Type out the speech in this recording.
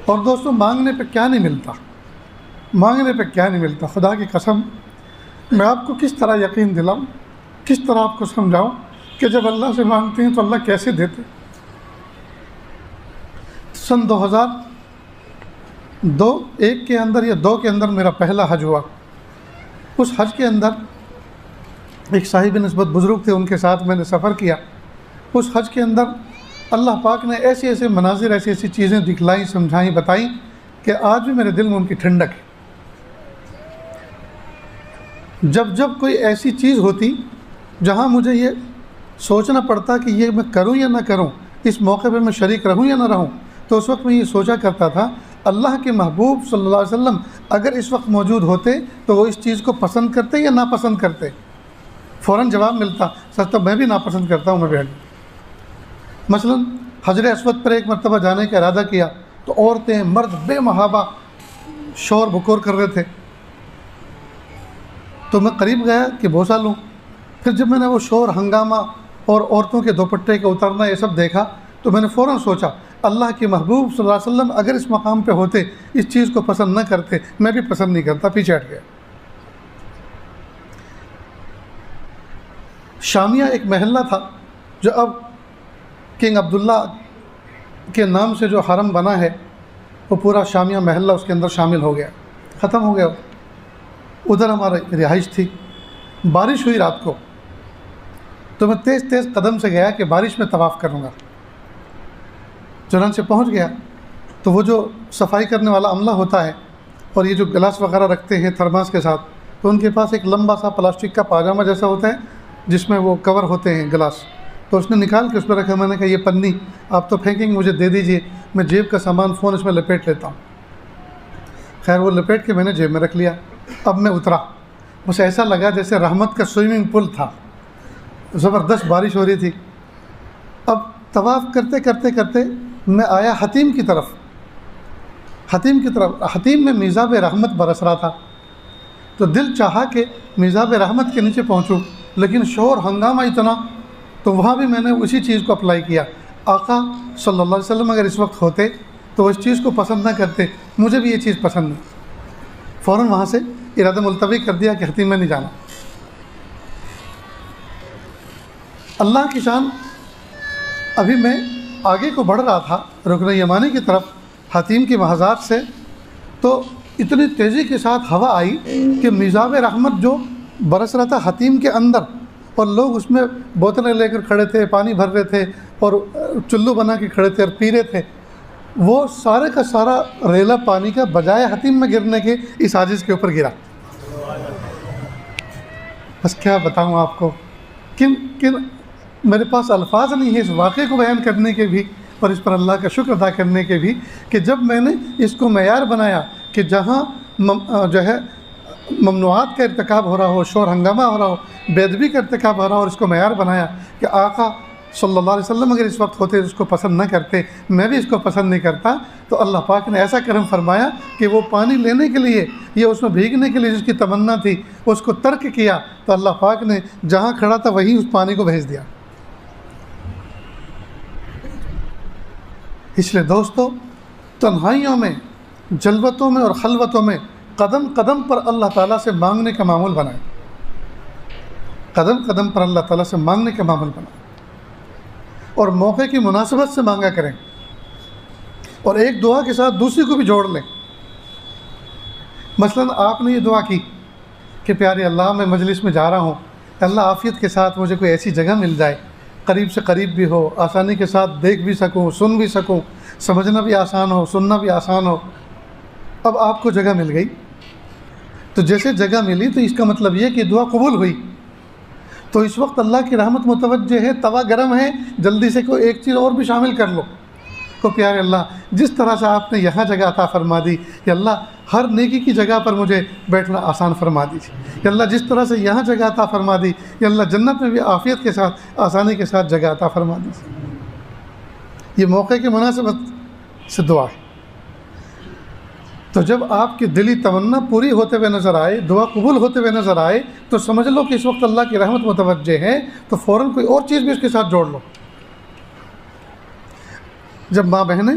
اور دوستوں مانگنے پہ کیا نہیں ملتا، مانگنے پہ کیا نہیں ملتا. خدا کی قسم میں آپ کو کس طرح یقین دلاؤں، کس طرح آپ کو سمجھاؤں کہ جب اللہ سے مانگتے ہیں تو اللہ کیسے دیتے. سن 2001 کے اندر یا 2 کے اندر میرا پہلا حج ہوا. اس حج کے اندر ایک صاحب نسبت بزرگ تھے، ان کے ساتھ میں نے سفر کیا. اس حج کے اندر اللہ پاک نے ایسے ایسے مناظر، ایسی ایسی چیزیں دکھلائیں، سمجھائیں، بتائیں کہ آج بھی میرے دل میں ان کی ٹھنڈک ہے. جب جب کوئی ایسی چیز ہوتی جہاں مجھے یہ سوچنا پڑتا کہ یہ میں کروں یا نہ کروں، اس موقع پہ میں شریک رہوں یا نہ رہوں، تو اس وقت میں یہ سوچا کرتا تھا اللہ کے محبوب صلی اللہ علیہ وسلم اگر اس وقت موجود ہوتے تو وہ اس چیز کو پسند کرتے یا ناپسند کرتے. فوراً جواب ملتا سچ تو میں بھی ناپسند کرتا ہوں، میں بھی. مثلا حجر اسود پر ایک مرتبہ جانے کا ارادہ کیا تو عورتیں مرد بے محابہ شور بکور کر رہے تھے، تو میں قریب گیا کہ بوسہ لوں. پھر جب میں نے وہ شور، ہنگامہ اور عورتوں کے دوپٹے کا اترنا یہ سب دیکھا تو میں نے فوراً سوچا اللہ کے محبوب صلی اللہ علیہ وسلم اگر اس مقام پہ ہوتے، اس چیز کو پسند نہ کرتے، میں بھی پسند نہیں کرتا، پیچھے ہٹ گیا. شامیہ ایک محلہ تھا جو اب کنگ عبداللہ کے نام سے جو حرم بنا ہے، وہ پورا شامیہ محلہ اس کے اندر شامل ہو گیا، ختم ہو گیا. ادھر ہماری رہائش تھی. بارش ہوئی رات کو تو میں تیز تیز قدم سے گیا کہ بارش میں طواف کروں گا. چنانچہ پہنچ گیا تو وہ جو صفائی کرنے والا عملہ ہوتا ہے اور یہ جو گلاس وغیرہ رکھتے ہیں تھرماس کے ساتھ، تو ان کے پاس ایک لمبا سا پلاسٹک کا پاجامہ جیسا ہوتا ہے جس میں وہ کور ہوتے ہیں گلاس، تو اس نے نکال کے اس پہ رکھا. میں نے کہا یہ پنی آپ تو پھینکیں گے، مجھے دے دیجئے، میں جیب کا سامان فون اس میں لپیٹ لیتا ہوں. خیر وہ لپیٹ کے میں نے جیب میں رکھ لیا. اب میں اترا، مجھے ایسا لگا جیسے رحمت کا سوئمنگ پول تھا، زبردست بارش ہو رہی تھی. اب طواف کرتے کرتے کرتے میں آیا حتیم کی طرف. حتیم میں میزاب رحمت برس رہا تھا، تو دل چاہا کہ میزاب رحمت کے نیچے پہنچوں، لیکن شور ہنگامہ اتنا، تو وہاں بھی میں نے اسی چیز کو اپلائی کیا. آقا صلی اللہ علیہ وسلم اگر اس وقت ہوتے تو وہ اس چیز کو پسند نہ کرتے، مجھے بھی یہ چیز پسند نہیں. فوراً وہاں سے ارادہ ملتوی کر دیا کہ حتیم میں نہیں جانا. اللہ کی شان. ابھی میں آگے کو بڑھ رہا تھا رکن یمانی کی طرف حتیم کی محاذات سے، تو اتنی تیزی کے ساتھ ہوا آئی کہ میزاب رحمت جو برس رہا تھا حتیم کے اندر، اور لوگ اس میں بوتلیں لے کر کھڑے تھے، پانی بھر رہے تھے اور چلو بنا کے کھڑے تھے اور پی رہے تھے، وہ سارے کا سارا ریلا پانی کا بجائے حتیم میں گرنے کے اس عاجز کے اوپر گرا. بس کیا بتاؤں آپ کو، کن میرے پاس الفاظ نہیں ہے اس واقعے کو بیان کرنے کے بھی اور اس پر اللہ کا شکر ادا کرنے کے بھی کہ جب میں نے اس کو معیار بنایا کہ جہاں جو ہے ممنوعات کا ارتکاب ہو رہا ہو، شور ہنگامہ ہو رہا ہو، بے ادبی کا ارتکاب ہو رہا ہو، اور اس کو معیار بنایا کہ آقا صلی اللہ علیہ وسلم اگر اس وقت ہوتے اس کو پسند نہ کرتے، میں بھی اس کو پسند نہیں کرتا، تو اللہ پاک نے ایسا کرم فرمایا کہ وہ پانی لینے کے لیے یا اس میں بھیگنے کے لیے جس کی تمنا تھی اس کو ترک کیا، تو اللہ پاک نے جہاں کھڑا تھا وہیں اس پانی کو بھیج دیا. اس لیے دوستو، تنہائیوں میں، جلوتوں میں اور خلوتوں میں قدم قدم پر اللہ تعالیٰ سے مانگنے کا معمول بنائیں. قدم قدم پر اللہ تعالیٰ سے مانگنے کا معمول بنائیں اور موقع کی مناسبت سے مانگا کریں، اور ایک دعا کے ساتھ دوسری کو بھی جوڑ لیں. مثلا آپ نے یہ دعا کی کہ پیارے اللہ میں مجلس میں جا رہا ہوں، اللہ عافیت کے ساتھ مجھے کوئی ایسی جگہ مل جائے، قریب سے قریب بھی ہو، آسانی کے ساتھ دیکھ بھی سکوں، سن بھی سکوں، سمجھنا بھی آسان ہو، سننا بھی آسان ہو. اب آپ کو جگہ مل گئی، تو جیسے جگہ ملی تو اس کا مطلب یہ کہ دعا قبول ہوئی. تو اس وقت اللہ کی رحمت متوجہ ہے، توا گرم ہے، جلدی سے کوئی ایک چیز اور بھی شامل کر لو. تو پیارے اللہ جس طرح سے آپ نے یہاں جگہ عطا فرما دی، یا اللہ ہر نیکی کی جگہ پر مجھے بیٹھنا آسان فرما دیجیے. یا اللہ جس طرح سے یہاں جگہ عطا فرما دی، یا اللہ جنت میں بھی عافیت کے ساتھ، آسانی کے ساتھ جگہ عطا فرما دیجیے. یہ موقع کی مناسبت سے دعا ہے. تو جب آپ کی دلی تمنا پوری ہوتے ہوئے نظر آئے، دعا قبول ہوتے ہوئے نظر آئے، تو سمجھ لو کہ اس وقت اللہ کی رحمت متوجہ ہے، تو فوراً کوئی اور چیز بھی اس کے ساتھ جوڑ لو. جب ماں بہنیں